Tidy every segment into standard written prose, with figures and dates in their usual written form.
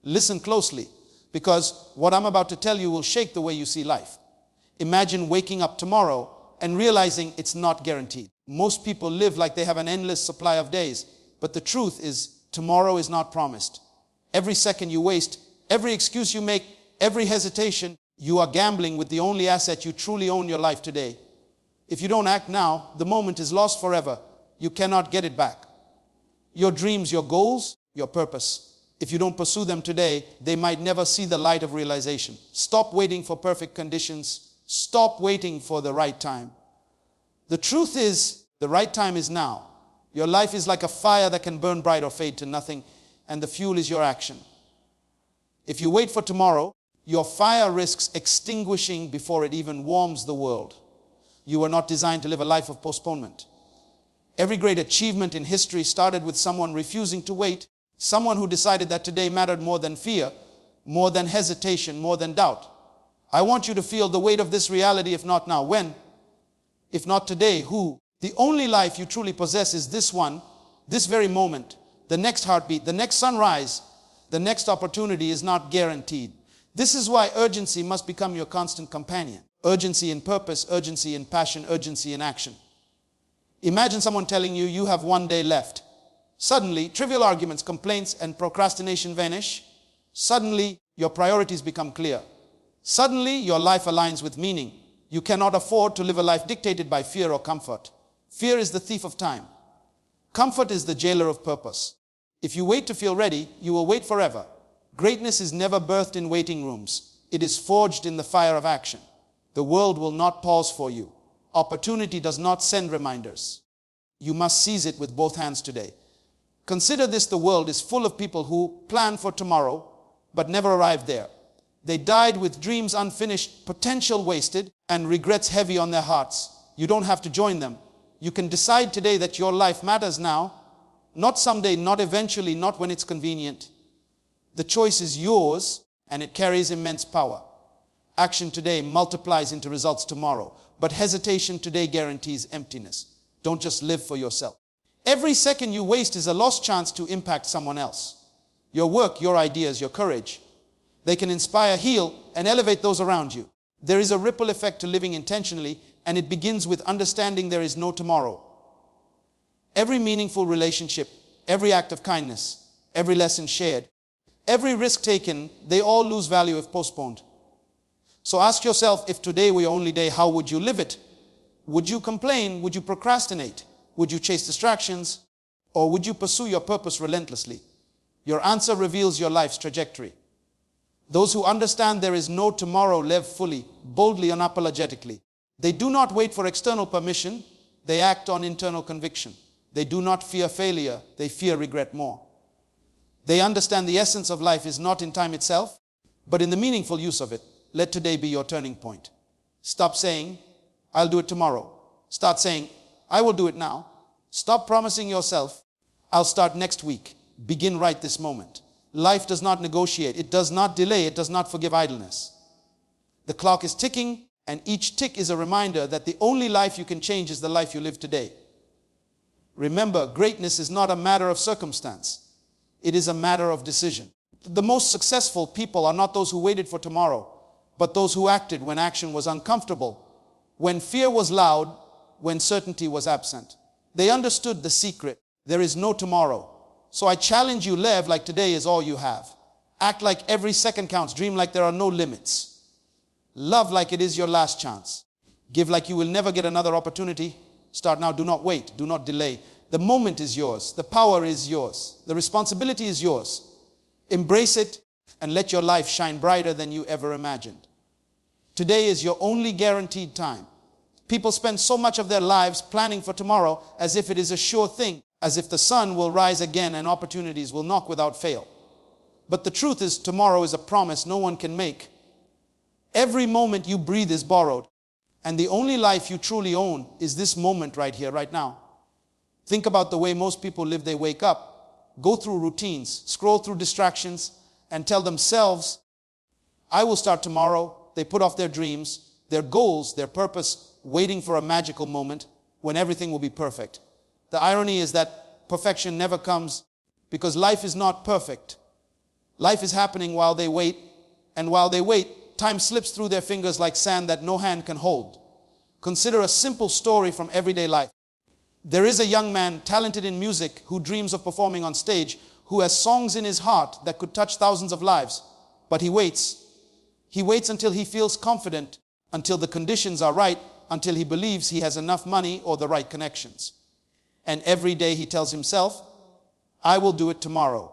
Listen closely, because what I'm about to tell you will shake the way you see life. Imagine waking up tomorrow and realizing it's not guaranteed. Most people live like they have an endless supply of days, but the truth is tomorrow is not promised. Every second you waste, every excuse you make, every hesitation, you are gambling with the only asset you truly own, your life today. If you don't act now, the moment is lost forever. You cannot get it back. Your dreams, your goals, your purpose. If you don't pursue them today, they might never see the light of realization. Stop waiting for perfect conditions. Stop waiting for the right time. The truth is, the right time is now. Your life is like a fire that can burn bright or fade to nothing, and the fuel is your action. If you wait for tomorrow, your fire risks extinguishing before it even warms the world. You were not designed to live a life of postponement. Every great achievement in history started with someone refusing to wait, someone who decided that today mattered more than fear, more than hesitation, more than doubt. I want you to feel the weight of this reality, if not now, when? If not today, who? The only life you truly possess is this one, this very moment. The next heartbeat, the next sunrise, the next opportunity is not guaranteed. This is why urgency must become your constant companion. Urgency in purpose, urgency in passion, urgency in action. Imagine someone telling you you have one day left. Suddenly, trivial arguments, complaints, and procrastination vanish. Suddenly, your priorities become clear. Suddenly, your life aligns with meaning. You cannot afford to live a life dictated by fear or comfort. Fear is the thief of time. Comfort is the jailer of purpose. If you wait to feel ready, you will wait forever. Greatness is never birthed in waiting rooms. It is forged in the fire of action. The world will not pause for you. Opportunity does not send reminders. You must seize it with both hands today. Consider this: the world is full of people who plan for tomorrow, but never arrived there. They died with dreams unfinished, potential wasted, and regrets heavy on their hearts. You don't have to join them. You can decide today that your life matters now, not someday, not eventually, not when it's convenient. The choice is yours, and it carries immense power. Action today multiplies into results tomorrow, but hesitation today guarantees emptiness. Don't just live for yourself. Every second you waste is a lost chance to impact someone else. Your work, your ideas, your courage, they can inspire, heal, and elevate those around you. There is a ripple effect to living intentionally, and it begins with understanding there is no tomorrow. Every meaningful relationship, every act of kindness, every lesson shared, every risk taken, they all lose value if postponed. So ask yourself, if today were your only day, how would you live it? Would you complain? Would you procrastinate? Would you chase distractions? Or would you pursue your purpose relentlessly? Your answer reveals your life's trajectory. Those who understand there is no tomorrow live fully, boldly, unapologetically. They do not wait for external permission. They act on internal conviction. They do not fear failure. They fear regret more. They understand the essence of life is not in time itself, but in the meaningful use of it. Let today be your turning point. Stop saying, I'll do it tomorrow. Start saying, I will do it now. Stop promising yourself, I'll start next week. Begin right this moment. Life does not negotiate. It does not delay. It does not forgive idleness. The clock is ticking, and each tick is a reminder that the only life you can change is the life you live today. Remember, greatness is not a matter of circumstance. It is a matter of decision. The most successful people are not those who waited for tomorrow, but those who acted when action was uncomfortable, when fear was loud, when certainty was absent. They understood the secret. There is no tomorrow. So I challenge you, live like today is all you have. Act like every second counts. Dream like there are no limits. Love like it is your last chance. Give like you will never get another opportunity. Start now. Do not wait. Do not delay. The moment is yours. The power is yours. The responsibility is yours. Embrace it and let your life shine brighter than you ever imagined. Today is your only guaranteed time. People spend so much of their lives planning for tomorrow as if it is a sure thing, as if the sun will rise again and opportunities will knock without fail. But the truth is, tomorrow is a promise no one can make. Every moment you breathe is borrowed, and the only life you truly own is this moment right here, right now. Think about the way most people live. They wake up, go through routines, scroll through distractions, and tell themselves, I will start tomorrow. They put off their dreams, their goals, their purpose, waiting for a magical moment when everything will be perfect. The irony is that perfection never comes because life is not perfect. Life is happening while they wait, and while they wait, time slips through their fingers like sand that no hand can hold. Consider a simple story from everyday life. There is a young man talented in music who dreams of performing on stage, who has songs in his heart that could touch thousands of lives. But he waits. He waits until he feels confident, until the conditions are right, until he believes he has enough money or the right connections. And every day he tells himself, I will do it tomorrow.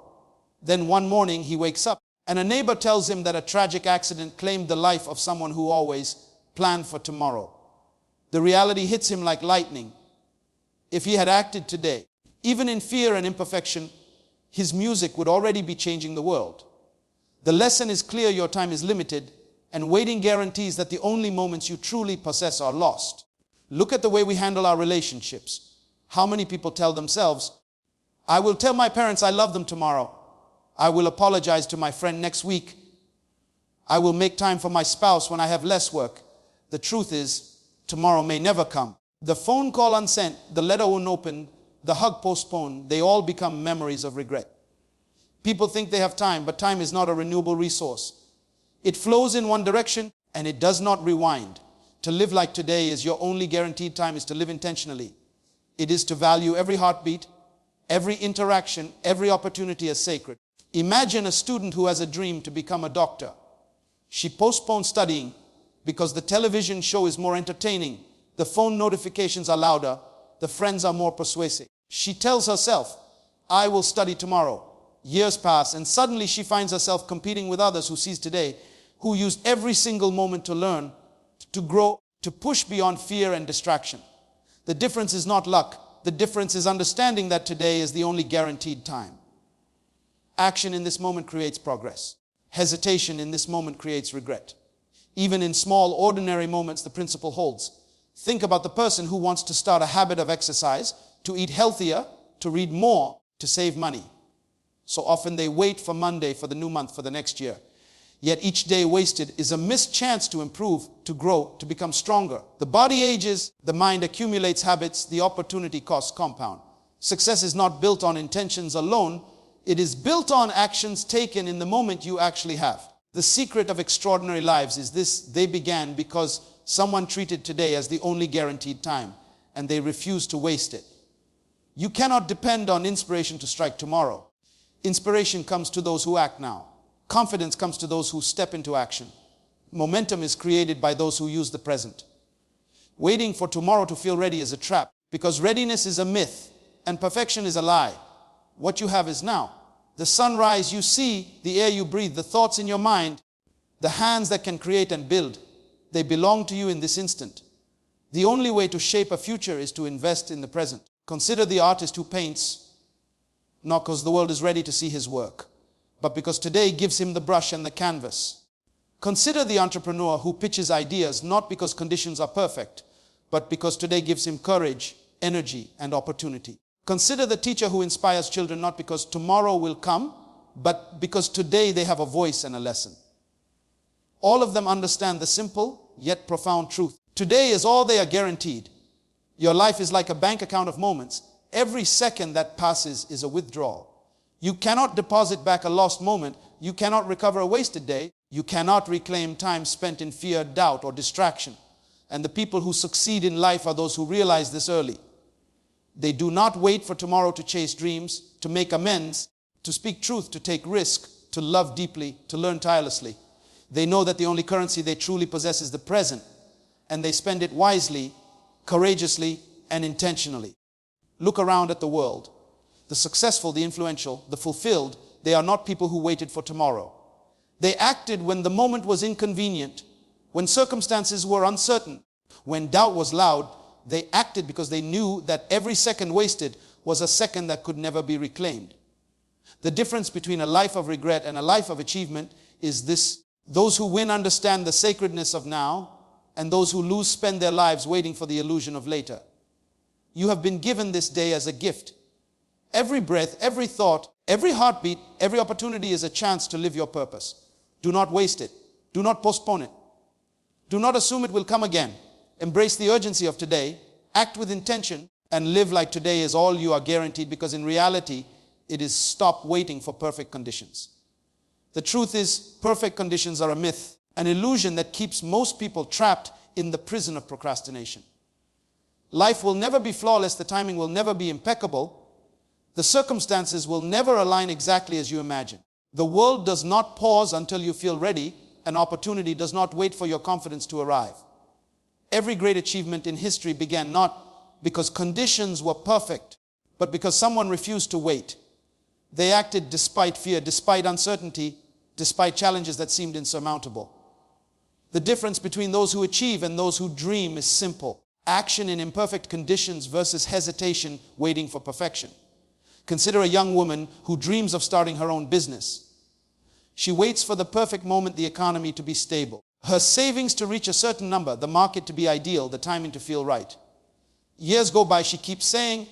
Then one morning he wakes up, and a neighbor tells him that a tragic accident claimed the life of someone who always planned for tomorrow. The reality hits him like lightning. If he had acted today, even in fear and imperfection, his music would already be changing the world. The lesson is clear: your time is limited, and waiting guarantees that the only moments you truly possess are lost. Look at the way we handle our relationships. How many people tell themselves, I will tell my parents I love them tomorrow. I will apologize to my friend next week. I will make time for my spouse when I have less work. The truth is, tomorrow may never come. The phone call unsent, the letter unopened, the hug postponed, they all become memories of regret. People think they have time, but time is not a renewable resource. It flows in one direction and it does not rewind. To live like today is your only guaranteed time, is to live intentionally. It is to value every heartbeat, every interaction, every opportunity as sacred. Imagine a student who has a dream to become a doctor. She postpones studying because the television show is more entertaining, the phone notifications are louder, the friends are more persuasive. She tells herself, I will study tomorrow. Years pass, and suddenly she finds herself competing with others who sees today, who used every single moment to learn, to grow, to push beyond fear and distraction. The difference is not luck. The difference is understanding that today is the only guaranteed time. Action in this moment creates progress. Hesitation in this moment creates regret. Even in small, ordinary moments, the principle holds. Think about the person who wants to start a habit of exercise, to eat healthier, to read more, to save money. So often they wait for Monday, for the new month, for the next year. Yet each day wasted is a missed chance to improve, to grow, to become stronger. The body ages, the mind accumulates habits, the opportunity costs compound. Success is not built on intentions alone. It is built on actions taken in the moment you actually have. The secret of extraordinary lives is this: they began because someone treated today as the only guaranteed time, and they refused to waste it. You cannot depend on inspiration to strike tomorrow. Inspiration comes to those who act now. Confidence comes to those who step into action. Momentum is created by those who use the present. Waiting for tomorrow to feel ready is a trap, because readiness is a myth and perfection is a lie. What you have is now. The sunrise you see, the air you breathe, the thoughts in your mind, the hands that can create and build, they belong to you in this instant. The only way to shape a future is to invest in the present. Consider the artist who paints, not because the world is ready to see his work, but because today gives him the brush and the canvas. Consider the entrepreneur who pitches ideas, not because conditions are perfect, but because today gives him courage, energy, and opportunity. Consider the teacher who inspires children, not because tomorrow will come, but because today they have a voice and a lesson. All of them understand the simple yet profound truth. Today is all they are guaranteed. Your life is like a bank account of moments. Every second that passes is a withdrawal. You cannot deposit back a lost moment. You cannot recover a wasted day. You cannot reclaim time spent in fear, doubt, or distraction. And the people who succeed in life are those who realize this early. They do not wait for tomorrow to chase dreams, to make amends, to speak truth, to take risk, to love deeply, to learn tirelessly. They know that the only currency they truly possess is the present, and they spend it wisely, courageously, and intentionally. Look around at the world. The successful, the influential, the fulfilled, they are not people who waited for tomorrow. They acted when the moment was inconvenient, when circumstances were uncertain, when doubt was loud. They acted because they knew that every second wasted was a second that could never be reclaimed. The difference between a life of regret and a life of achievement is this: those who win understand the sacredness of now, and those who lose spend their lives waiting for the illusion of later. You have been given this day as a gift. Every breath, every thought, every heartbeat, every opportunity is a chance to live your purpose. Do not waste it. Do not postpone it. Do not assume it will come again. Embrace the urgency of today, act with intention, and live like today is all you are guaranteed, because in reality, it is stop waiting for perfect conditions. The truth is, perfect conditions are a myth, an illusion that keeps most people trapped in the prison of procrastination. Life will never be flawless, the timing will never be impeccable, the circumstances will never align exactly as you imagine. The world does not pause until you feel ready, and opportunity does not wait for your confidence to arrive. Every great achievement in history began not because conditions were perfect, but because someone refused to wait. They acted despite fear, despite uncertainty, despite challenges that seemed insurmountable. The difference between those who achieve and those who dream is simple. Action in imperfect conditions versus hesitation waiting for perfection. Consider a young woman who dreams of starting her own business. She waits for the perfect moment, the economy to be stable, her savings to reach a certain number, the market to be ideal, the timing to feel right. Years go by, she keeps saying,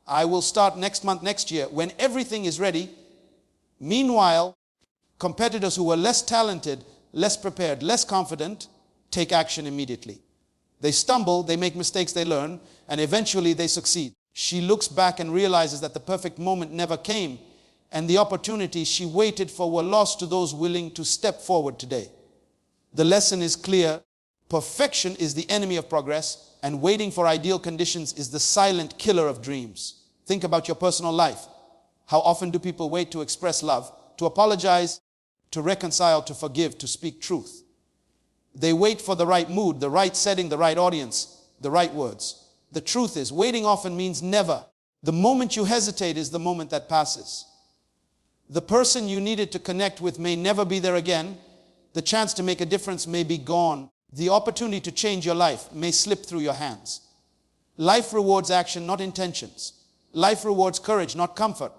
I will start next month, next year, when everything is ready. Meanwhile, competitors who were less talented, less prepared, less confident, take action immediately. They stumble, they make mistakes, they learn, and eventually they succeed. She looks back and realizes that the perfect moment never came, and the opportunities she waited for were lost to those willing to step forward today. The lesson is clear. Perfection is the enemy of progress, and waiting for ideal conditions is the silent killer of dreams. Think about your personal life. How often do people wait to express love, to apologize, to reconcile, to forgive, to speak truth? They wait for the right mood, the right setting, the right audience, the right words. The truth is, waiting often means never. The moment you hesitate is the moment that passes. The person you needed to connect with may never be there again. The chance to make a difference may be gone. The opportunity to change your life may slip through your hands. Life rewards action, not intentions. Life rewards courage, not comfort.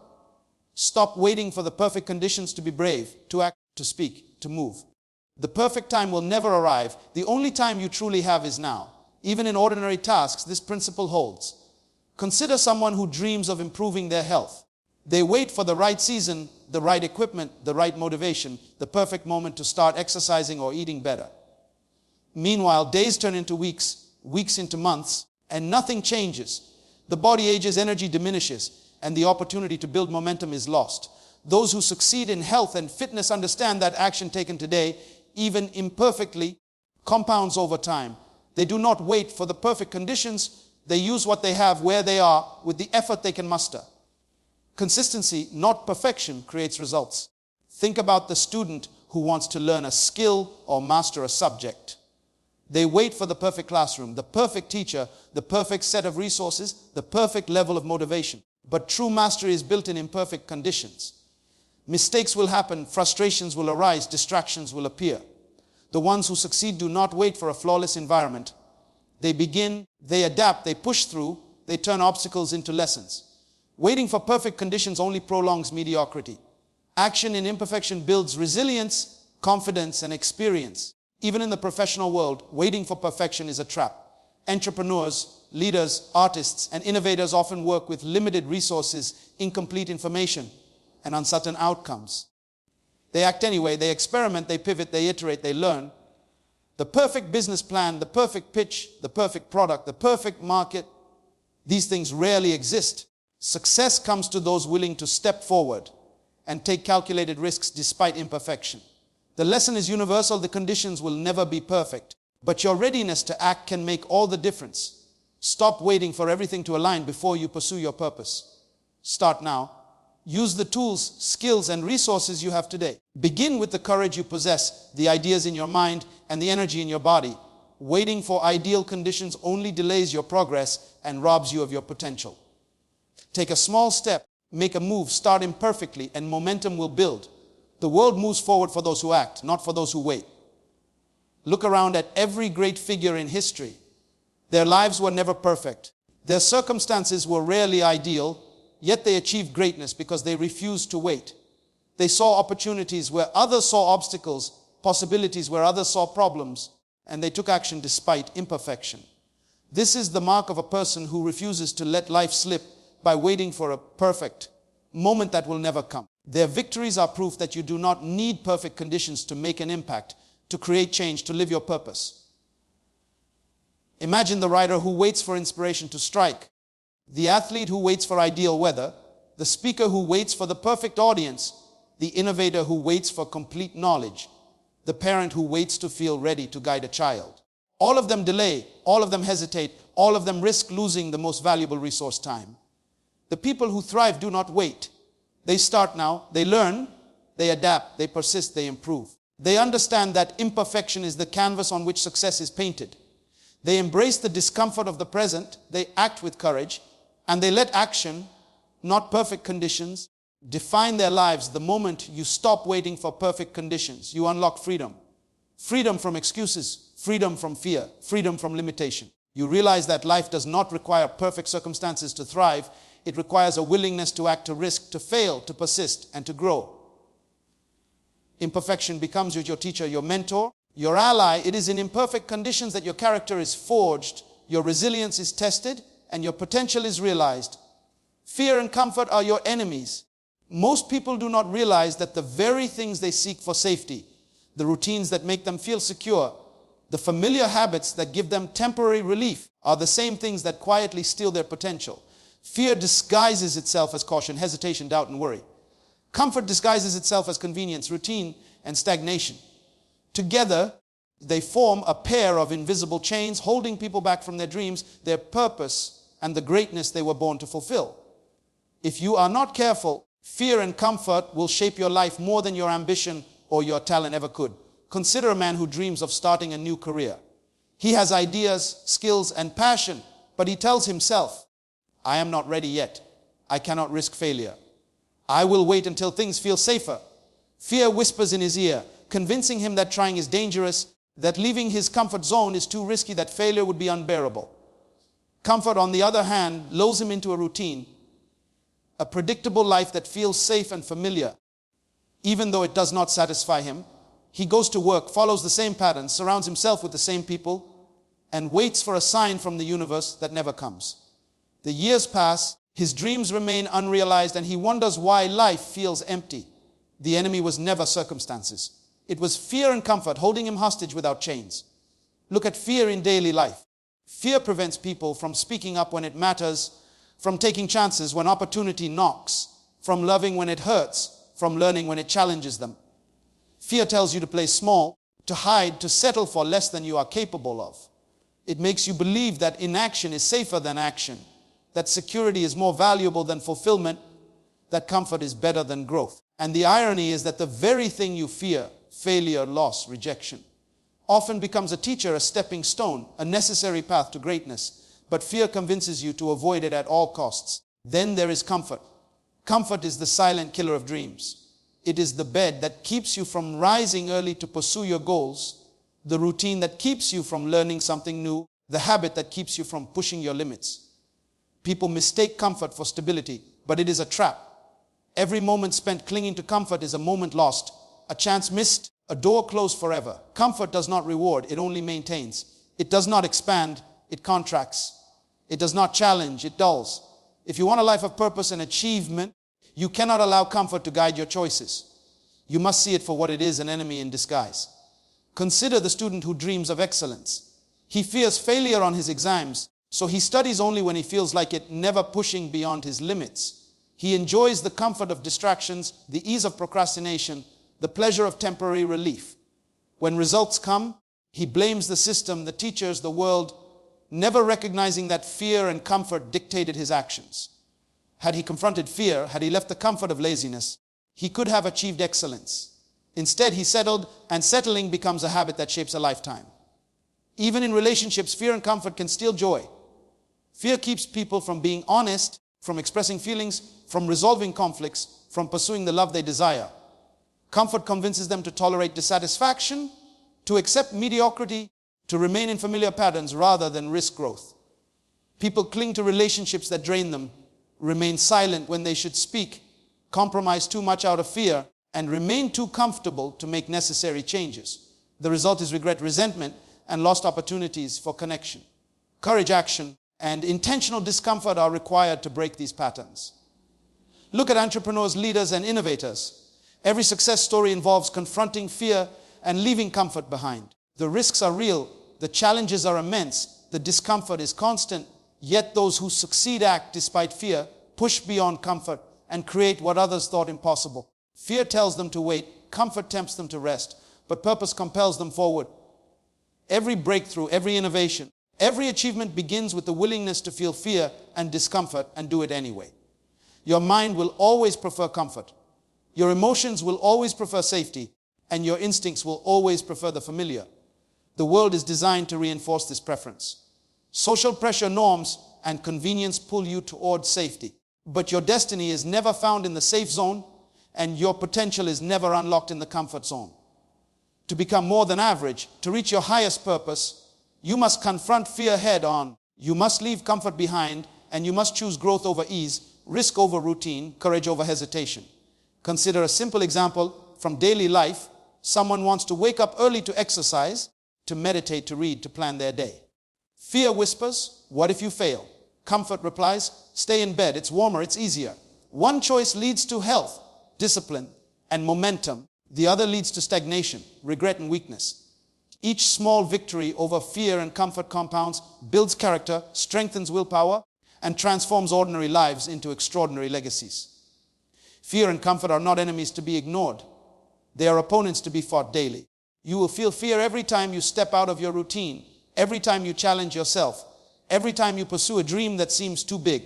Stop waiting for the perfect conditions to be brave, to act, to speak, to move. The perfect time will never arrive. The only time you truly have is now. Even in ordinary tasks, this principle holds. Consider someone who dreams of improving their health. They wait for the right season, the right equipment, the right motivation, the perfect moment to start exercising or eating better. Meanwhile, days turn into weeks, weeks into months, and nothing changes. The body ages, energy diminishes, and the opportunity to build momentum is lost. Those who succeed in health and fitness understand that action taken today, even imperfectly, compounds over time. They do not wait for the perfect conditions. They use what they have where they are with the effort they can muster. Consistency, not perfection, creates results. Think about the student who wants to learn a skill or master a subject. They wait for the perfect classroom, the perfect teacher, the perfect set of resources, the perfect level of motivation. But true mastery is built in imperfect conditions. Mistakes will happen, frustrations will arise, distractions will appear. The ones who succeed do not wait for a flawless environment. They begin, they adapt, they push through, they turn obstacles into lessons. Waiting for perfect conditions only prolongs mediocrity. Action in imperfection builds resilience, confidence, and experience. Even in the professional world, waiting for perfection is a trap. Entrepreneurs, leaders, artists, and innovators often work with limited resources, incomplete information, and uncertain outcomes. They act anyway, they experiment, they pivot, they iterate, they learn. The perfect business plan, the perfect pitch, the perfect product, the perfect market, these things rarely exist. Success comes to those willing to step forward and take calculated risks despite imperfection. The lesson is universal. The conditions will never be perfect, but your readiness to act can make all the difference. Stop waiting for everything to align before you pursue your purpose. Start now. Use the tools, skills, and resources you have today. Begin with the courage you possess, the ideas in your mind, and the energy in your body. Waiting for ideal conditions only delays your progress and robs you of your potential. Take a small step, make a move, start imperfectly, and momentum will build. The world moves forward for those who act, not for those who wait. Look around at every great figure in history. Their lives were never perfect. Their circumstances were rarely ideal, yet they achieved greatness because they refused to wait. They saw opportunities where others saw obstacles, possibilities where others saw problems, and they took action despite imperfection. This is the mark of a person who refuses to let life slip by waiting for a perfect moment that will never come. Their victories are proof that you do not need perfect conditions to make an impact, to create change, to live your purpose. Imagine the writer who waits for inspiration to strike, the athlete who waits for ideal weather, the speaker who waits for the perfect audience, the innovator who waits for complete knowledge, the parent who waits to feel ready to guide a child. All of them delay, all of them hesitate, all of them risk losing the most valuable resource, time. The people who thrive do not wait. They start now, they learn, they adapt, they persist, they improve. They understand that imperfection is the canvas on which success is painted. They embrace the discomfort of the present, they act with courage, and they let action, not perfect conditions, define their lives. The moment you stop waiting for perfect conditions, you unlock freedom. Freedom from excuses, freedom from fear, freedom from limitation. You realize that life does not require perfect circumstances to thrive. It requires a willingness to act, to risk, to fail, to persist, and to grow. Imperfection becomes your teacher, your mentor, your ally. It is in imperfect conditions that your character is forged, your resilience is tested, and your potential is realized. Fear and comfort are your enemies. Most people do not realize that the very things they seek for safety, the routines that make them feel secure, the familiar habits that give them temporary relief, are the same things that quietly steal their potential. Fear disguises itself as caution, hesitation, doubt, and worry. Comfort disguises itself as convenience, routine, and stagnation. Together, they form a pair of invisible chains holding people back from their dreams, their purpose, and the greatness they were born to fulfill. If you are not careful, fear and comfort will shape your life more than your ambition or your talent ever could. Consider a man who dreams of starting a new career. He has ideas, skills, and passion, but he tells himself, I am not ready yet. I cannot risk failure. I will wait until things feel safer. Fear whispers in his ear, convincing him that trying is dangerous, that leaving his comfort zone is too risky, that failure would be unbearable. Comfort, on the other hand, lulls him into a routine, a predictable life that feels safe and familiar. Even though it does not satisfy him, he goes to work, follows the same patterns, surrounds himself with the same people, and waits for a sign from the universe that never comes. The years pass, his dreams remain unrealized, and he wonders why life feels empty. The enemy was never circumstances. It was fear and comfort holding him hostage without chains. Look at fear in daily life. Fear prevents people from speaking up when it matters, from taking chances when opportunity knocks, from loving when it hurts, from learning when it challenges them. Fear tells you to play small, to hide, to settle for less than you are capable of. It makes you believe that inaction is safer than action, that security is more valuable than fulfillment, that comfort is better than growth. And the irony is that the very thing you fear, failure, loss, rejection, often becomes a teacher, a stepping stone, a necessary path to greatness. But fear convinces you to avoid it at all costs. Then there is comfort. Comfort is the silent killer of dreams. It is the bed that keeps you from rising early to pursue your goals, the routine that keeps you from learning something new, the habit that keeps you from pushing your limits. People mistake comfort for stability, but it is a trap. Every moment spent clinging to comfort is a moment lost, a chance missed, a door closed forever. Comfort does not reward, it only maintains. It does not expand, it contracts. It does not challenge, it dulls. If you want a life of purpose and achievement, you cannot allow comfort to guide your choices. You must see it for what it is, an enemy in disguise. Consider the student who dreams of excellence. He fears failure on his exams, so he studies only when he feels like it, never pushing beyond his limits. He enjoys the comfort of distractions, the ease of procrastination, the pleasure of temporary relief. When results come, he blames the system, the teachers, the world, never recognizing that fear and comfort dictated his actions. Had he confronted fear, had he left the comfort of laziness, he could have achieved excellence. Instead, he settled, and settling becomes a habit that shapes a lifetime. Even in relationships, fear and comfort can steal joy. Fear keeps people from being honest, from expressing feelings, from resolving conflicts, from pursuing the love they desire. Comfort convinces them to tolerate dissatisfaction, to accept mediocrity, to remain in familiar patterns rather than risk growth. People cling to relationships that drain them, remain silent when they should speak, compromise too much out of fear, and remain too comfortable to make necessary changes. The result is regret, resentment, and lost opportunities for connection. Courage, action, and intentional discomfort are required to break these patterns. Look at entrepreneurs, leaders, and innovators. Every success story involves confronting fear and leaving comfort behind. The risks are real, the challenges are immense, the discomfort is constant, yet those who succeed act despite fear, push beyond comfort, and create what others thought impossible. Fear tells them to wait, comfort tempts them to rest, but purpose compels them forward. Every breakthrough, every innovation, every achievement begins with the willingness to feel fear and discomfort and do it anyway. Your mind will always prefer comfort. Your emotions will always prefer safety, and your instincts will always prefer the familiar. The world is designed to reinforce this preference. Social pressure, norms, and convenience pull you toward safety. But your destiny is never found in the safe zone, and your potential is never unlocked in the comfort zone. To become more than average, to reach your highest purpose, you must confront fear head on. You must leave comfort behind, and you must choose growth over ease, risk over routine, courage over hesitation. Consider a simple example from daily life. Someone wants to wake up early to exercise, to meditate, to read, to plan their day. Fear whispers, what if you fail? Comfort replies, stay in bed, it's warmer, it's easier. One choice leads to health, discipline, and momentum. The other leads to stagnation, regret, and weakness. Each small victory over fear and comfort compounds, builds character, strengthens willpower, and transforms ordinary lives into extraordinary legacies. Fear and comfort are not enemies to be ignored. They are opponents to be fought daily. You will feel fear every time you step out of your routine, every time you challenge yourself, every time you pursue a dream that seems too big.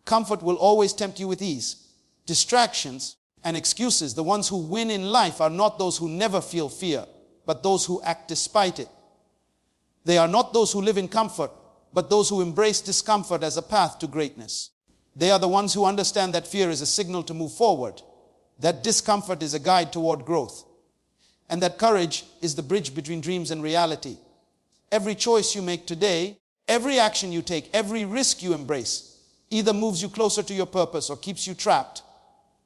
Comfort will always tempt you with ease. Distractions and excuses, the ones who win in life, are not those who never feel fear, but those who act despite it. They are not those who live in comfort, but those who embrace discomfort as a path to greatness. They are the ones who understand that fear is a signal to move forward, that discomfort is a guide toward growth, and that courage is the bridge between dreams and reality. Every choice you make today, every action you take, every risk you embrace, either moves you closer to your purpose or keeps you trapped.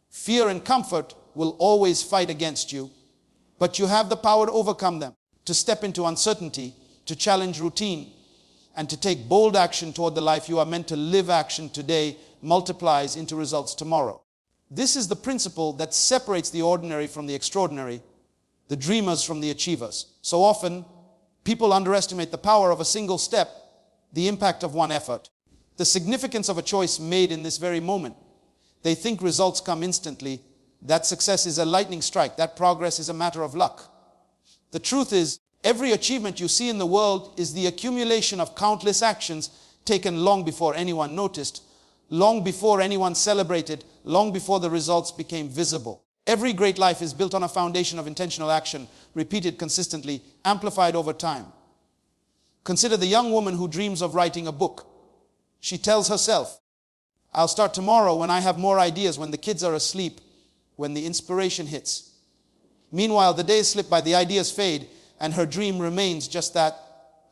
Fear and comfort will always fight against you, but you have the power to overcome them, to step into uncertainty, to challenge routine, and to take bold action toward the life you are meant to live. Action today multiplies into results tomorrow. This is the principle that separates the ordinary from the extraordinary, the dreamers from the achievers. So often, people underestimate the power of a single step, the impact of one effort, the significance of a choice made in this very moment. They think results come instantly, that success is a lightning strike, that progress is a matter of luck. The truth is, every achievement you see in the world is the accumulation of countless actions taken long before anyone noticed, long before anyone celebrated, long before the results became visible. Every great life is built on a foundation of intentional action, repeated consistently, amplified over time. Consider the young woman who dreams of writing a book. She tells herself, I'll start tomorrow when I have more ideas, when the kids are asleep, when the inspiration hits. Meanwhile, the days slip by, the ideas fade, and her dream remains just that,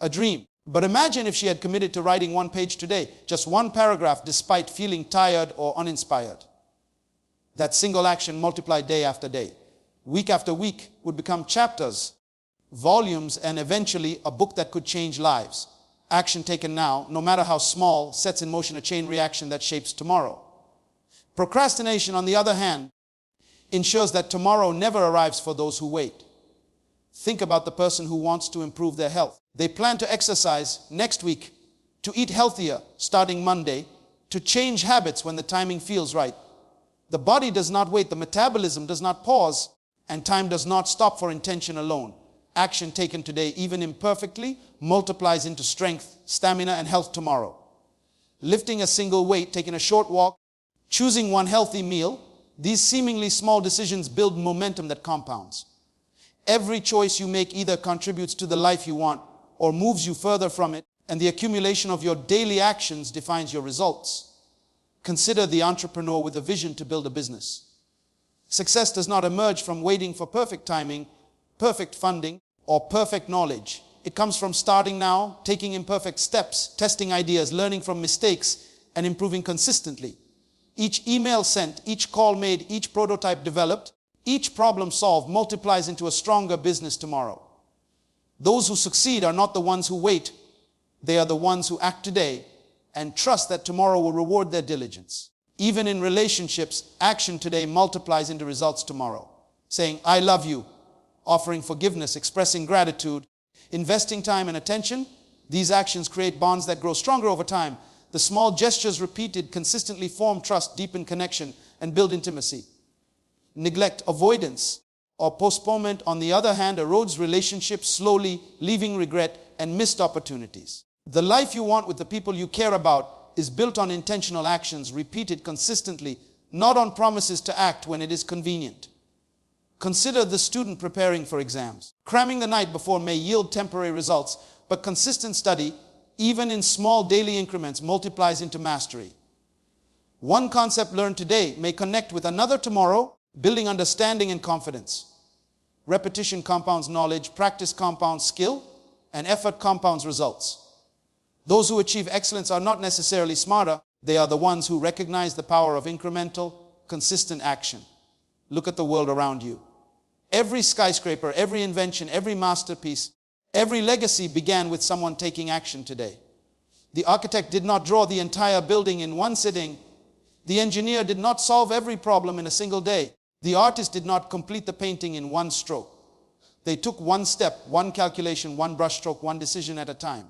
a dream. But imagine if she had committed to writing one page today, just one paragraph, despite feeling tired or uninspired. That single action multiplied day after day, week after week, would become chapters, volumes, and eventually a book that could change lives. Action taken now, no matter how small, sets in motion a chain reaction that shapes tomorrow. Procrastination, on the other hand, ensures that tomorrow never arrives for those who wait. Think about the person who wants to improve their health. They plan to exercise next week, to eat healthier starting Monday, to change habits when the timing feels right. The body does not wait, the metabolism does not pause, and time does not stop for intention alone. Action taken today, even imperfectly, multiplies into strength, stamina, and health tomorrow. Lifting a single weight, taking a short walk, choosing one healthy meal, these seemingly small decisions build momentum that compounds. Every choice you make either contributes to the life you want or moves you further from it, and the accumulation of your daily actions defines your results. Consider the entrepreneur with a vision to build a business. Success does not emerge from waiting for perfect timing, perfect funding, or perfect knowledge. It comes from starting now, taking imperfect steps, testing ideas, learning from mistakes, and improving consistently. Each email sent, each call made, each prototype developed, each problem solved multiplies into a stronger business tomorrow. Those who succeed are not the ones who wait. They are the ones who act today and trust that tomorrow will reward their diligence. Even in relationships, action today multiplies into results tomorrow. Saying, I love you, offering forgiveness, expressing gratitude, investing time and attention, these actions create bonds that grow stronger over time. The small gestures repeated consistently form trust, deepen connection, and build intimacy. Neglect, avoidance, or postponement, on the other hand, erodes relationships slowly, leaving regret and missed opportunities. The life you want with the people you care about is built on intentional actions repeated consistently, not on promises to act when it is convenient. Consider the student preparing for exams. Cramming the night before may yield temporary results, but consistent study, even in small daily increments, multiplies into mastery. One concept learned today may connect with another tomorrow, building understanding and confidence. Repetition compounds knowledge, practice compounds skill, and effort compounds results. Those who achieve excellence are not necessarily smarter. They are the ones who recognize the power of incremental, consistent action. Look at the world around you. Every skyscraper, every invention, every masterpiece, every legacy began with someone taking action today. The architect did not draw the entire building in one sitting. The engineer did not solve every problem in a single day. The artist did not complete the painting in one stroke. They took one step, one calculation, one brushstroke, one decision at a time.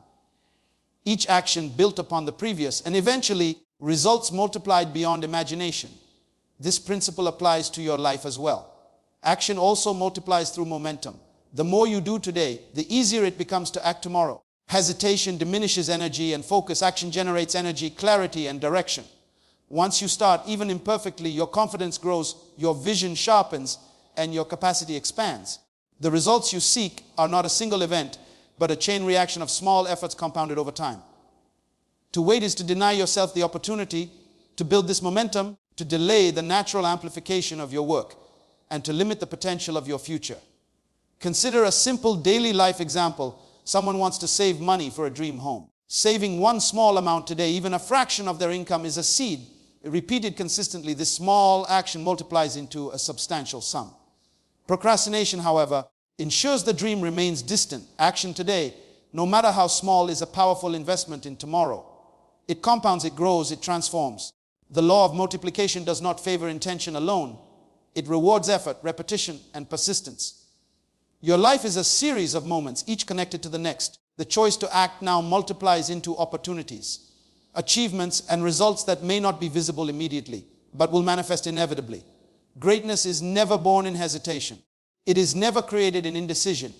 Each action built upon the previous, and eventually, results multiplied beyond imagination. This principle applies to your life as well. Action also multiplies through momentum. The more you do today, the easier it becomes to act tomorrow. Hesitation diminishes energy and focus. Action generates energy, clarity, and direction. Once you start, even imperfectly, your confidence grows, your vision sharpens, and your capacity expands. The results you seek are not a single event, but a chain reaction of small efforts compounded over time. To wait is to deny yourself the opportunity to build this momentum, to delay the natural amplification of your work, and to limit the potential of your future. Consider a simple daily life example. Someone wants to save money for a dream home. Saving one small amount today, even a fraction of their income, is a seed. Repeated consistently, this small action multiplies into a substantial sum. Procrastination, however, ensures the dream remains distant. Action today, no matter how small, is a powerful investment in tomorrow. It compounds, it grows, it transforms. The law of multiplication does not favor intention alone. It rewards effort, repetition, and persistence. Your life is a series of moments, each connected to the next. The choice to act now multiplies into opportunities, achievements, and results that may not be visible immediately, but will manifest inevitably. Greatness is never born in hesitation. It is never created in indecision.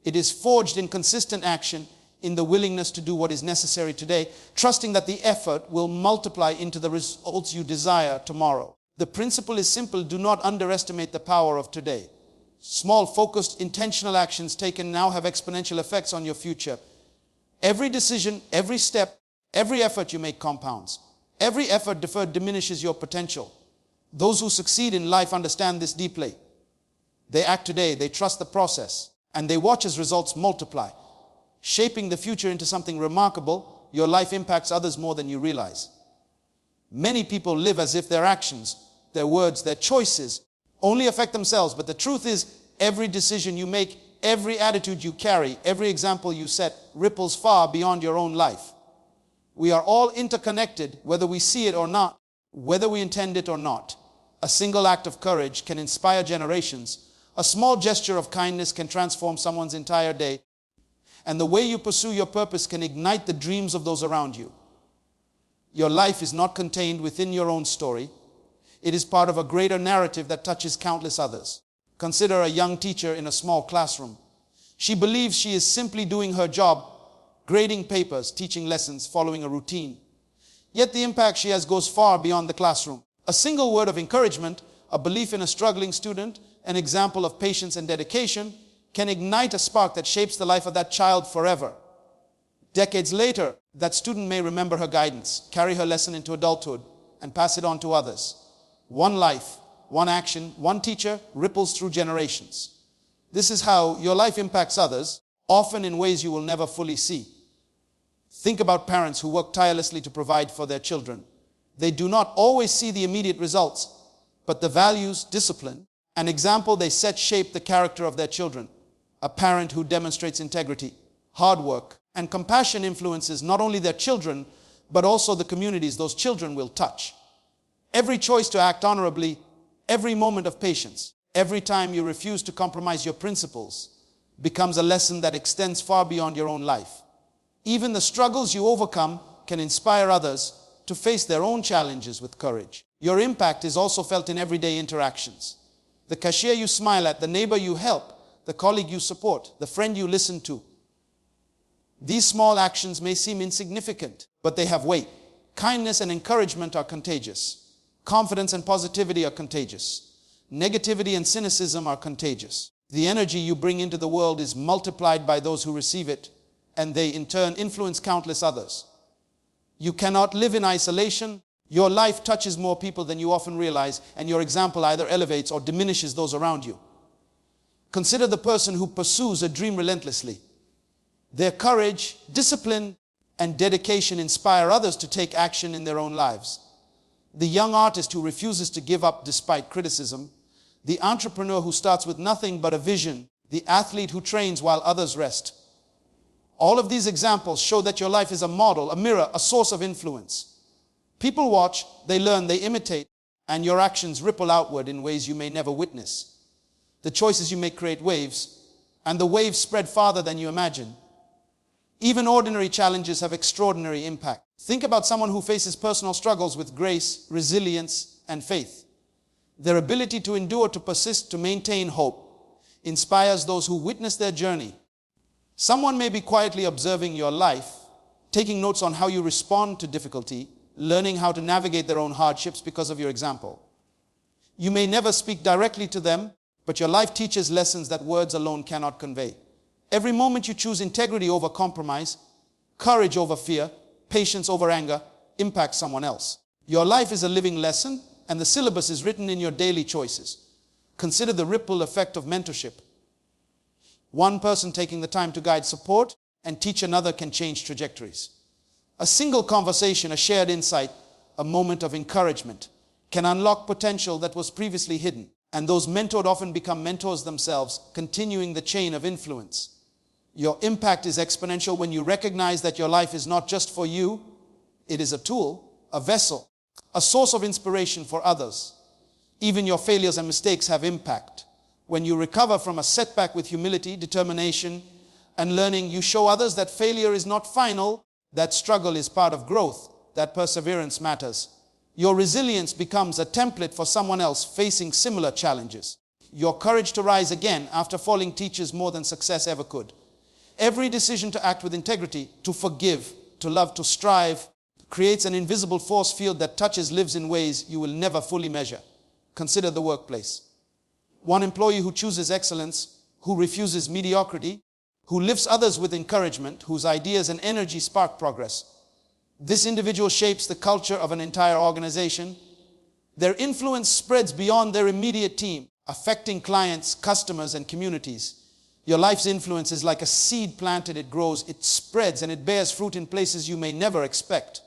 It is forged in consistent action, in the willingness to do what is necessary today, trusting that the effort will multiply into the results you desire tomorrow. The principle is simple. Do not underestimate the power of today. Small, focused, intentional actions taken now have exponential effects on your future. Every decision, every step, every effort you make compounds. Every effort deferred diminishes your potential. Those who succeed in life understand this deeply. They act today, they trust the process, and they watch as results multiply. Shaping the future into something remarkable, your life impacts others more than you realize. Many people live as if their actions, their words, their choices only affect themselves, but the truth is, every decision you make, every attitude you carry, every example you set ripples far beyond your own life. We are all interconnected, whether we see it or not, whether we intend it or not. A single act of courage can inspire generations. A small gesture of kindness can transform someone's entire day. And the way you pursue your purpose can ignite the dreams of those around you. Your life is not contained within your own story. It is part of a greater narrative that touches countless others. Consider a young teacher in a small classroom. She believes she is simply doing her job, grading papers, teaching lessons, following a routine. Yet the impact she has goes far beyond the classroom. A single word of encouragement, a belief in a struggling student, an example of patience and dedication, can ignite a spark that shapes the life of that child forever. Decades later, that student may remember her guidance, carry her lesson into adulthood, and pass it on to others. One life, one action, one teacher ripples through generations. This is how your life impacts others, often in ways you will never fully see. Think about parents who work tirelessly to provide for their children. They do not always see the immediate results, but the values, discipline, and example they set shape the character of their children. A parent who demonstrates integrity, hard work, and compassion influences not only their children, but also the communities those children will touch. Every choice to act honorably, every moment of patience, every time you refuse to compromise your principles, becomes a lesson that extends far beyond your own life. Even the struggles you overcome can inspire others to face their own challenges with courage. Your impact is also felt in everyday interactions. the cashier you smile at, the neighbor you help, the colleague you support, the friend you listen to. These small actions may seem insignificant, but they have weight. Kindness and encouragement are contagious. Confidence and positivity are contagious. Negativity and cynicism are contagious. The energy you bring into the world is multiplied by those who receive it, and they in turn influence countless others. You cannot live in isolation. Your life touches more people than you often realize, and your example either elevates or diminishes those around you. Consider the person who pursues a dream relentlessly. Their courage, discipline, and dedication inspire others to take action in their own lives. The young artist who refuses to give up despite criticism, the entrepreneur who starts with nothing but a vision, the athlete who trains while others rest. All of these examples show that your life is a model, a mirror, a source of influence. People watch, they learn, they imitate, and your actions ripple outward in ways you may never witness. The choices you make create waves, and the waves spread farther than you imagine. Even ordinary challenges have extraordinary impact. Think about someone who faces personal struggles with grace, resilience, and faith. Their ability to endure, to persist, to maintain hope inspires those who witness their journey. Someone may be quietly observing your life, taking notes on how you respond to difficulty, learning how to navigate their own hardships because of your example. You may never speak directly to them, but your life teaches lessons that words alone cannot convey. Every moment you choose integrity over compromise, courage over fear, patience over anger, impacts someone else. Your life is a living lesson, and the syllabus is written in your daily choices. Consider the ripple effect of mentorship. One person taking the time to guide, support, and teach another can change trajectories. A single conversation, a shared insight, a moment of encouragement can unlock potential that was previously hidden. And those mentored often become mentors themselves, continuing the chain of influence. Your impact is exponential when you recognize that your life is not just for you. It is a tool, a vessel, a source of inspiration for others. Even your failures and mistakes have impact. When you recover from a setback with humility, determination, and learning, you show others that failure is not final, that struggle is part of growth, that perseverance matters. Your resilience becomes a template for someone else facing similar challenges. Your courage to rise again after falling teaches more than success ever could. Every decision to act with integrity, to forgive, to love, to strive, creates an invisible force field that touches lives in ways you will never fully measure. Consider the workplace. One employee who chooses excellence, who refuses mediocrity, who lifts others with encouragement, whose ideas and energy spark progress. This individual shapes the culture of an entire organization. Their influence spreads beyond their immediate team, affecting clients, customers, and communities. Your life's influence is like a seed planted. It grows, it spreads, and it bears fruit in places you may never expect.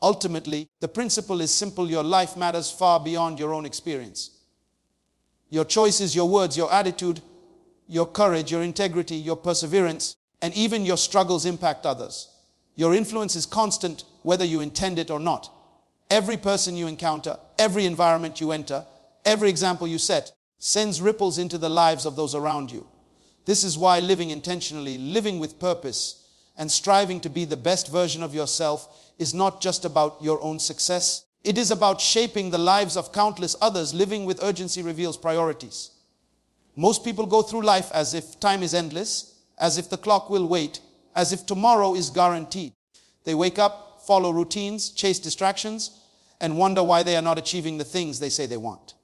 Ultimately, the principle is simple. Your life matters far beyond your own experience. Your choices, your words, your attitude, your courage, your integrity, your perseverance, and even your struggles impact others. Your influence is constant, whether you intend it or not. Every person you encounter, every environment you enter, every example you set, sends ripples into the lives of those around you. This is why living intentionally, living with purpose, and striving to be the best version of yourself is not just about your own success. It is about shaping the lives of countless others. Living with urgency reveals priorities. Most people go through life as if time is endless, as if the clock will wait, as if tomorrow is guaranteed. They wake up, follow routines, chase distractions, and wonder why they are not achieving the things they say they want.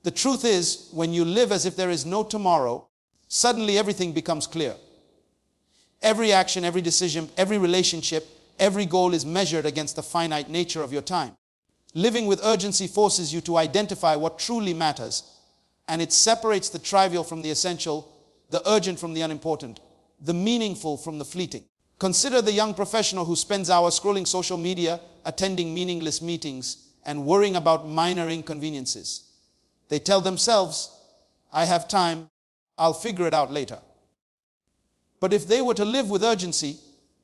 The truth is, when you live as if there is no tomorrow, suddenly everything becomes clear. Every action, every decision, every relationship, every goal is measured against the finite nature of your time. Living with urgency forces you to identify what truly matters, and it separates the trivial from the essential, the urgent from the unimportant, the meaningful from the fleeting. Consider the young professional who spends hours scrolling social media, attending meaningless meetings, and worrying about minor inconveniences. They tell themselves, "I have time, I'll figure it out later." But if they were to live with urgency,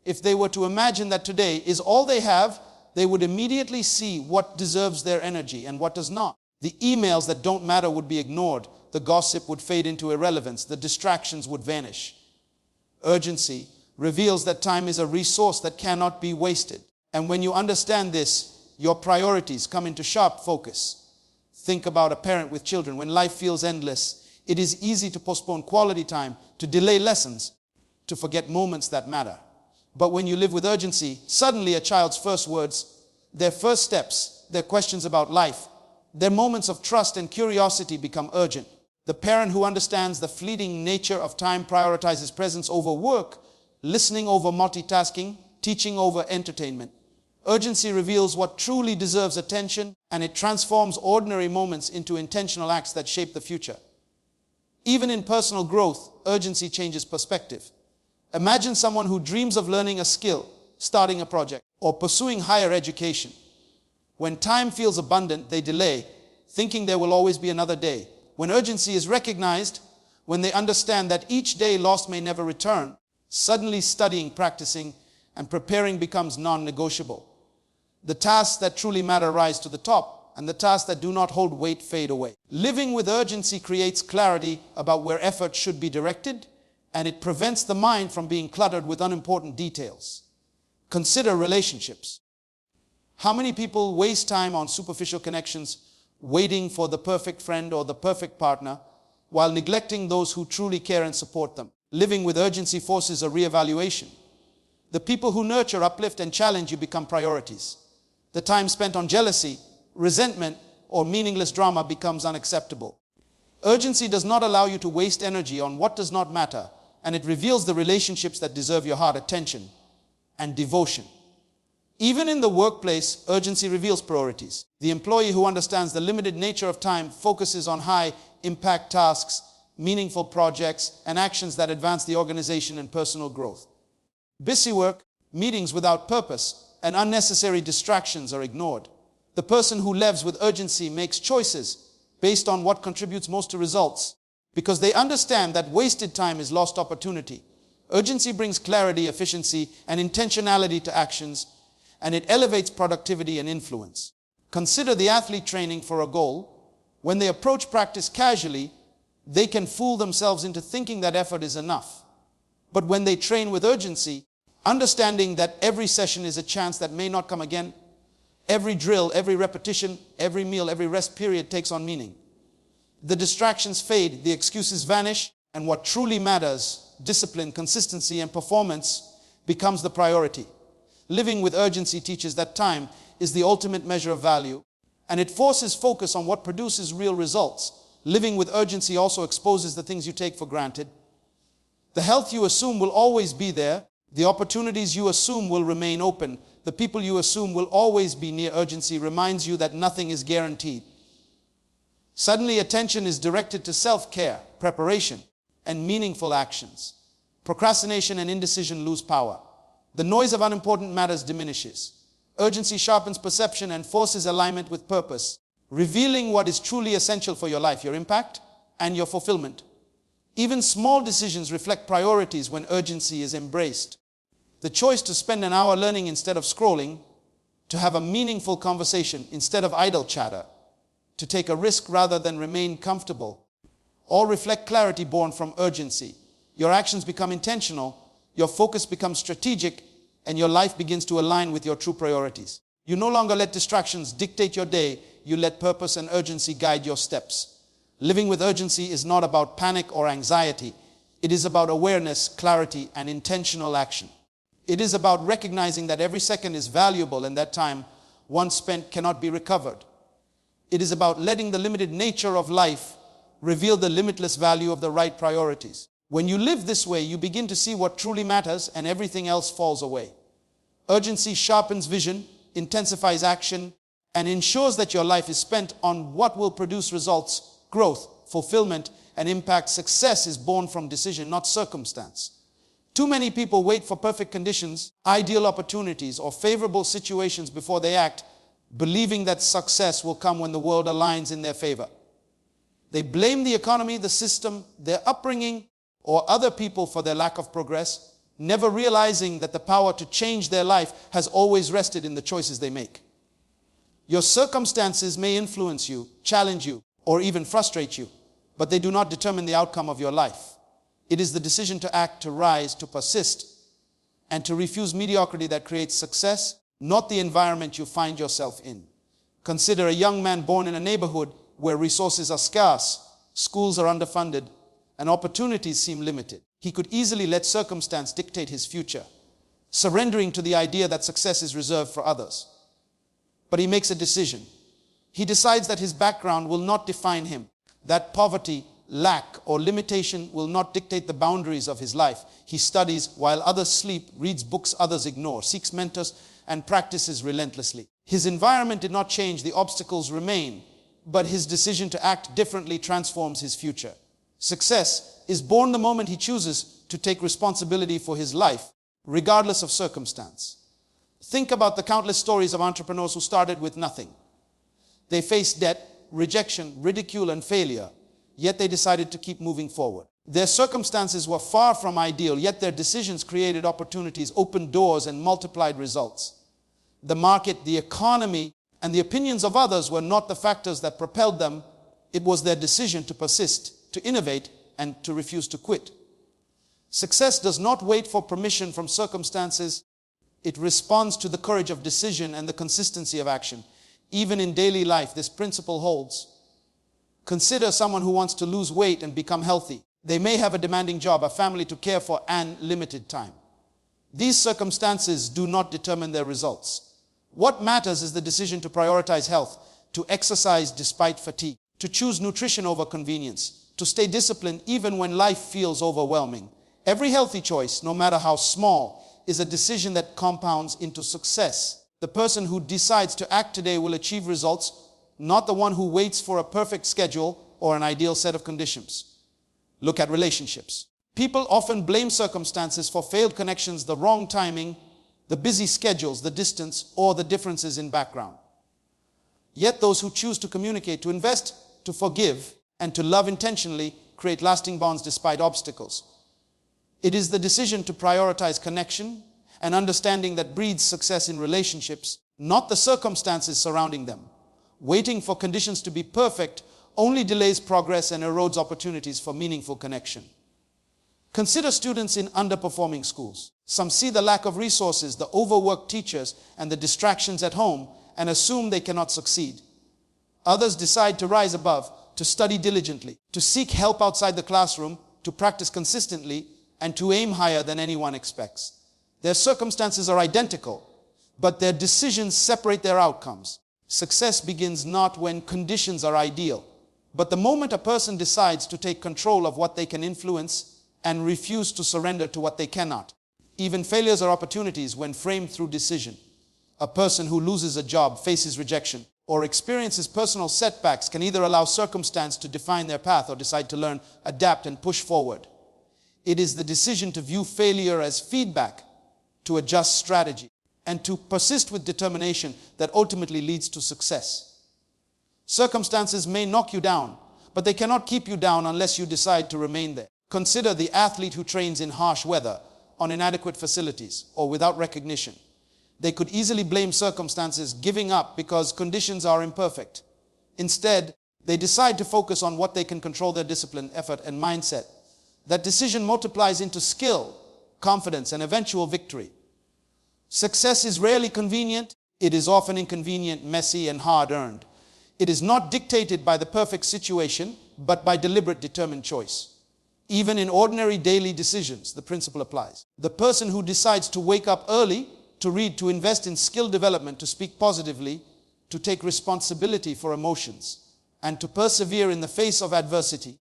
if they were to imagine that today is all they have, they would immediately see what deserves their energy and what does not. The emails that don't matter would be ignored. The gossip would fade into irrelevance. The distractions would vanish. Urgency reveals that time is a resource that cannot be wasted. And when you understand this, your priorities come into sharp focus. Think about a parent with children. When life feels endless, it is easy to postpone quality time, to delay lessons, to forget moments that matter. But when you live with urgency, suddenly a child's first words, their first steps, their questions about life, their moments of trust and curiosity become urgent. The parent who understands the fleeting nature of time prioritizes presence over work, listening over multitasking, teaching over entertainment. Urgency reveals what truly deserves attention, and it transforms ordinary moments into intentional acts that shape the future. Even in personal growth, urgency changes perspective. Imagine someone who dreams of learning a skill, starting a project, or pursuing higher education. When time feels abundant, they delay, thinking there will always be another day. When urgency is recognized, when they understand that each day lost may never return, suddenly studying, practicing, and preparing becomes non-negotiable. The tasks that truly matter rise to the top, and the tasks that do not hold weight fade away. Living with urgency creates clarity about where effort should be directed, and it prevents the mind from being cluttered with unimportant details. Consider relationships. How many people waste time on superficial connections, waiting for the perfect friend or the perfect partner, while neglecting those who truly care and support them? Living with urgency forces a reevaluation. The people who nurture, uplift, and challenge you become priorities. The time spent on jealousy, resentment, or meaningless drama becomes unacceptable. Urgency does not allow you to waste energy on what does not matter, and it reveals the relationships that deserve your heart attention and devotion. Even in the workplace, urgency reveals priorities. The employee who understands the limited nature of time focuses on high-impact tasks, meaningful projects, and actions that advance the organization and personal growth. Busy work, meetings without purpose, and unnecessary distractions are ignored. The person who lives with urgency makes choices based on what contributes most to results, because they understand that wasted time is lost opportunity. Urgency brings clarity, efficiency, and intentionality to actions, and it elevates productivity and influence. Consider the athlete training for a goal. When they approach practice casually, they can fool themselves into thinking that effort is enough. But when they train with urgency, understanding that every session is a chance that may not come again, every drill, every repetition, every meal, every rest period takes on meaning. The distractions fade, the excuses vanish, and what truly matters, discipline, consistency, and performance, becomes the priority. Living with urgency teaches that time is the ultimate measure of value, and it forces focus on what produces real results. Living with urgency also exposes the things you take for granted. The health you assume will always be there. The opportunities you assume will remain open. The people you assume will always be near. Urgency reminds you that nothing is guaranteed. Suddenly, attention is directed to self-care, preparation, and meaningful actions. Procrastination and indecision lose power. The noise of unimportant matters diminishes. Urgency sharpens perception and forces alignment with purpose, revealing what is truly essential for your life, your impact, and your fulfillment. Even small decisions reflect priorities when urgency is embraced. The choice to spend an hour learning instead of scrolling, to have a meaningful conversation instead of idle chatter, to take a risk rather than remain comfortable, all reflect clarity born from urgency. Your actions become intentional, your focus becomes strategic, and your life begins to align with your true priorities. You no longer let distractions dictate your day, you let purpose and urgency guide your steps. Living with urgency is not about panic or anxiety. It is about awareness, clarity, and intentional action. It is about recognizing that every second is valuable and that time once spent cannot be recovered. It is about letting the limited nature of life reveal the limitless value of the right priorities. When you live this way, you begin to see what truly matters and everything else falls away. Urgency sharpens vision, intensifies action, and ensures that your life is spent on what will produce results, growth, fulfillment, and impact. Success is born from decision, not circumstance. Too many people wait for perfect conditions, ideal opportunities, or favorable situations before they act, believing that success will come when the world aligns in their favor. They blame the economy, the system, their upbringing, or other people for their lack of progress, never realizing that the power to change their life has always rested in the choices they make. Your circumstances may influence you, challenge you, or even frustrate you, but they do not determine the outcome of your life. It is the decision to act, to rise, to persist, and to refuse mediocrity that creates success, not the environment you find yourself in. Consider a young man born in a neighborhood where resources are scarce, schools are underfunded, and opportunities seem limited. He could easily let circumstance dictate his future, surrendering to the idea that success is reserved for others. But he makes a decision. He decides that his background will not define him, that poverty, lack, or limitation will not dictate the boundaries of his life. He studies while others sleep, reads books others ignore, seeks mentors, and practices relentlessly. His environment did not change, the obstacles remain, but his decision to act differently transforms his future. Success is born the moment he chooses to take responsibility for his life, regardless of circumstance. Think about the countless stories of entrepreneurs who started with nothing. They faced debt, rejection, ridicule, and failure, yet they decided to keep moving forward. Their circumstances were far from ideal, yet their decisions created opportunities, opened doors, and multiplied results. The market, the economy, and the opinions of others were not the factors that propelled them. It was their decision to persist, to innovate, and to refuse to quit. Success does not wait for permission from circumstances. It responds to the courage of decision and the consistency of action. Even in daily life, this principle holds. Consider someone who wants to lose weight and become healthy. They may have a demanding job, a family to care for, and limited time. These circumstances do not determine their results. What matters is the decision to prioritize health, to exercise despite fatigue, to choose nutrition over convenience, to stay disciplined even when life feels overwhelming. Every healthy choice, no matter how small, is a decision that compounds into success. The person who decides to act today will achieve results, not the one who waits for a perfect schedule or an ideal set of conditions. Look at relationships. People often blame circumstances for failed connections, the wrong timing, the busy schedules, the distance, or the differences in background. Yet those who choose to communicate, to invest, to forgive, and to love intentionally create lasting bonds despite obstacles. It is the decision to prioritize connection and understanding that breeds success in relationships, not the circumstances surrounding them. Waiting for conditions to be perfect only delays progress and erodes opportunities for meaningful connection. Consider students in underperforming schools. Some see the lack of resources, the overworked teachers, and the distractions at home and assume they cannot succeed. Others decide to rise above, to study diligently, to seek help outside the classroom, to practice consistently, and to aim higher than anyone expects. Their circumstances are identical, but their decisions separate their outcomes. Success begins not when conditions are ideal, but the moment a person decides to take control of what they can influence and refuse to surrender to what they cannot. Even failures are opportunities when framed through decision. A person who loses a job, faces rejection, or experiences personal setbacks can either allow circumstance to define their path or decide to learn, adapt, and push forward. It is the decision to view failure as feedback, to adjust strategy, and to persist with determination that ultimately leads to success. Circumstances may knock you down, but they cannot keep you down unless you decide to remain there. Consider the athlete who trains in harsh weather, on inadequate facilities, or without recognition. They could easily blame circumstances, giving up because conditions are imperfect. Instead, they decide to focus on what they can control: their discipline, effort, and mindset. That decision multiplies into skill, confidence, and eventual victory. Success is rarely convenient. It is often inconvenient, messy, and hard-earned. It is not dictated by the perfect situation, but by deliberate, determined choice. Even in ordinary daily decisions, the principle applies. The person who decides to wake up early, to read, to invest in skill development, to speak positively, to take responsibility for emotions, and to persevere in the face of adversity,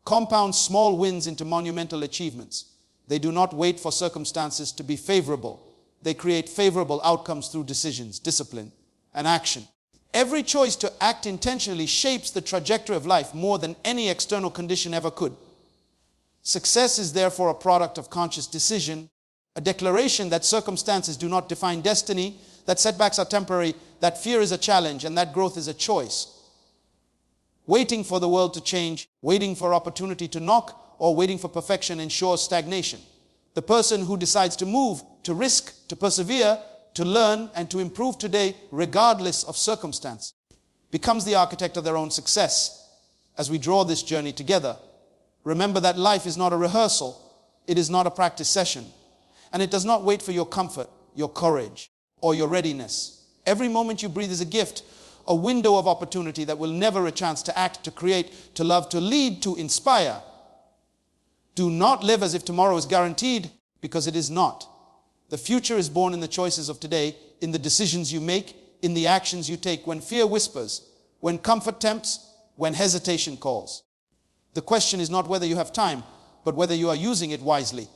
compounds small wins into monumental achievements. They do not wait for circumstances to be favorable. They create favorable outcomes through decisions, discipline, and action. Every choice to act intentionally shapes the trajectory of life more than any external condition ever could. Success is therefore a product of conscious decision, a declaration that circumstances do not define destiny, that setbacks are temporary, that fear is a challenge, and that growth is a choice. Waiting for the world to change, waiting for opportunity to knock, or waiting for perfection ensures stagnation. The person who decides to move, to risk, to persevere, to learn, and to improve today, regardless of circumstance, becomes the architect of their own success. As we draw this journey together, remember that life is not a rehearsal, it is not a practice session, and it does not wait for your comfort, your courage, or your readiness. Every moment you breathe is a gift, a window of opportunity that will never a chance to act, to create, to love, to lead, to inspire. Do not live as if tomorrow is guaranteed, because it is not. The future is born in the choices of today, in the decisions you make, in the actions you take, when fear whispers, when comfort tempts, when hesitation calls. The question is not whether you have time, but whether you are using it wisely.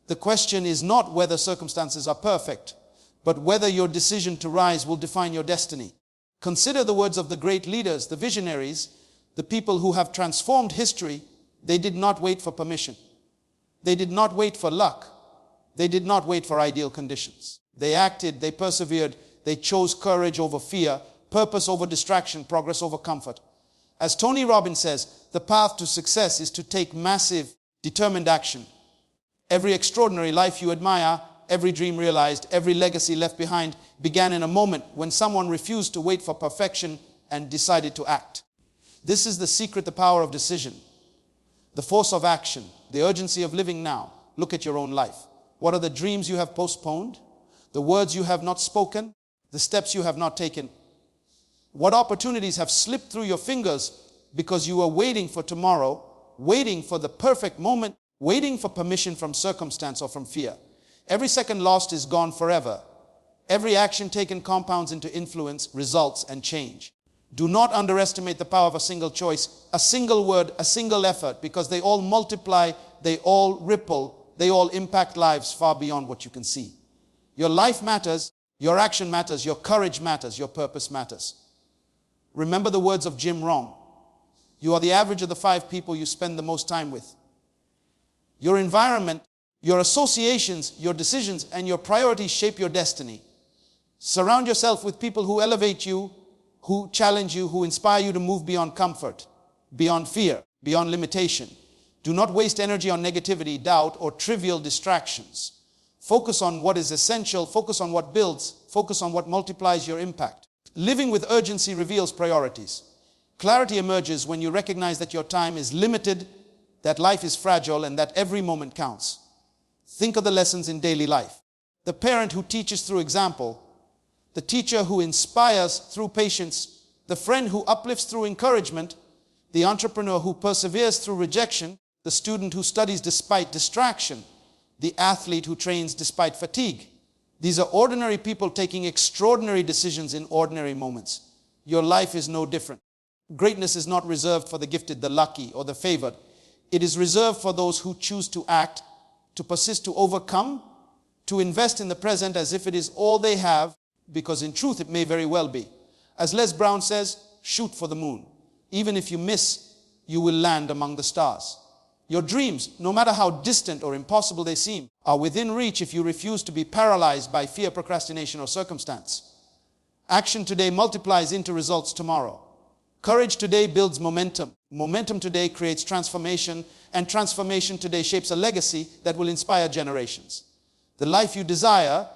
The question is not whether circumstances are perfect, but whether your decision to rise will define your destiny. Consider the words of the great leaders, the visionaries, the people who have transformed history. They did not wait for permission. They did not wait for luck. They did not wait for ideal conditions. They acted, they persevered, they chose courage over fear, purpose over distraction, progress over comfort. As Tony Robbins says, the path to success is to take massive, determined action. Every extraordinary life you admire, every dream realized, every legacy left behind began in a moment when someone refused to wait for perfection and decided to act. This is the secret, the power of decision, the force of action, the urgency of living now. Look at your own life. What are the dreams you have postponed? The words you have not spoken? The steps you have not taken? What opportunities have slipped through your fingers because you were waiting for tomorrow, waiting for the perfect moment, waiting for permission from circumstance or from fear? Every second lost is gone forever. Every action taken compounds into influence, results, and change. Do not underestimate the power of a single choice, a single word, a single effort, because they all multiply, they all ripple, they all impact lives far beyond what you can see. Your life matters, your action matters, your courage matters, your purpose matters. Remember the words of Jim Rohn. You are the average of the 5 people you spend the most time with. Your environment, your associations, your decisions, and your priorities shape your destiny. Surround yourself with people who elevate you, who challenge you, who inspire you to move beyond comfort, beyond fear, beyond limitation. Do not waste energy on negativity, doubt, or trivial distractions. Focus on what is essential, focus on what builds, focus on what multiplies your impact. Living with urgency reveals priorities. Clarity emerges when you recognize that your time is limited, that life is fragile, and that every moment counts. Think of the lessons in daily life. The parent who teaches through example, the teacher who inspires through patience, the friend who uplifts through encouragement, the entrepreneur who perseveres through rejection, the student who studies despite distraction, the athlete who trains despite fatigue. These are ordinary people taking extraordinary decisions in ordinary moments. Your life is no different. Greatness is not reserved for the gifted, the lucky, or the favored. It is reserved for those who choose to act, to persist, to overcome, to invest in the present as if it is all they have, because in truth it may very well be. As Les Brown says, shoot for the moon. Even if you miss, you will land among the stars. Your dreams, no matter how distant or impossible they seem, are within reach if you refuse to be paralyzed by fear, procrastination, or circumstance. Action today multiplies into results tomorrow. Courage today builds momentum. Momentum today creates transformation, and transformation today shapes a legacy that will inspire generations. The life you desire,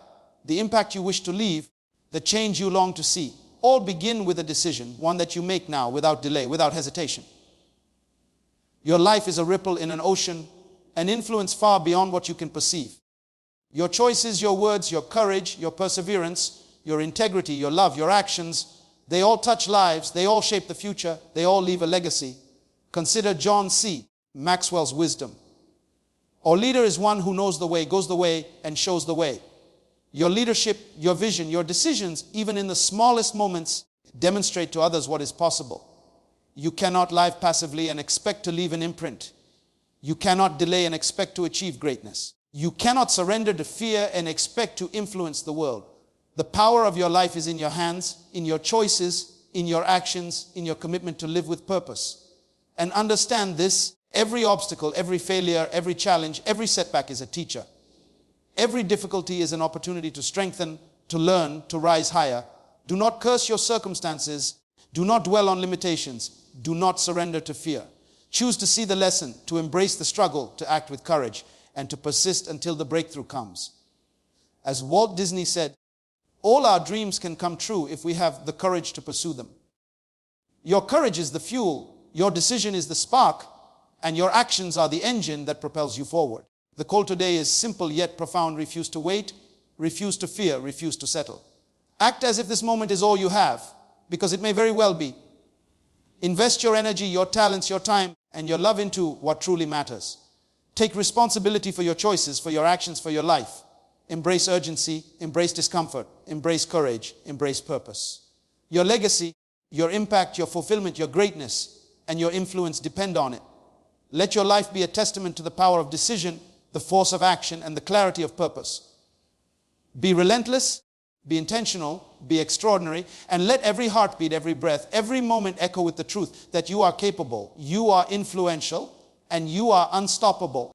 the impact you wish to leave, the change you long to see, all begin with a decision, one that you make now without delay, without hesitation. Your life is a ripple in an ocean, an influence far beyond what you can perceive. Your choices, your words, your courage, your perseverance, your integrity, your love, your actions, they all touch lives, they all shape the future, they all leave a legacy. Consider John C. Maxwell's wisdom. Our leader is one who knows the way, goes the way, and shows the way. Your leadership, your vision, your decisions, even in the smallest moments, demonstrate to others what is possible. You cannot live passively and expect to leave an imprint. You cannot delay and expect to achieve greatness. You cannot surrender to fear and expect to influence the world. The power of your life is in your hands, in your choices, in your actions, in your commitment to live with purpose. And understand this, every obstacle, every failure, every challenge, every setback is a teacher. Every difficulty is an opportunity to strengthen, to learn, to rise higher. Do not curse your circumstances. Do not dwell on limitations. Do not surrender to fear. Choose to see the lesson, to embrace the struggle, to act with courage, and to persist until the breakthrough comes. As Walt Disney said, all our dreams can come true if we have the courage to pursue them. Your courage is the fuel, your decision is the spark, and your actions are the engine that propels you forward. The call today is simple yet profound. Refuse to wait, refuse to fear, refuse to settle. Act as if this moment is all you have. because it may very well be. Invest your energy, your talents, your time, and your love into what truly matters. Take responsibility for your choices, for your actions, for your life. Embrace urgency, embrace discomfort, embrace courage, embrace purpose. Your legacy, your impact, your fulfillment, your greatness, and your influence depend on it. Let your life be a testament to the power of decision, the force of action, and the clarity of purpose. Be relentless, be intentional, be extraordinary, and let every heartbeat, every breath, every moment echo with the truth that you are capable, you are influential, and you are unstoppable.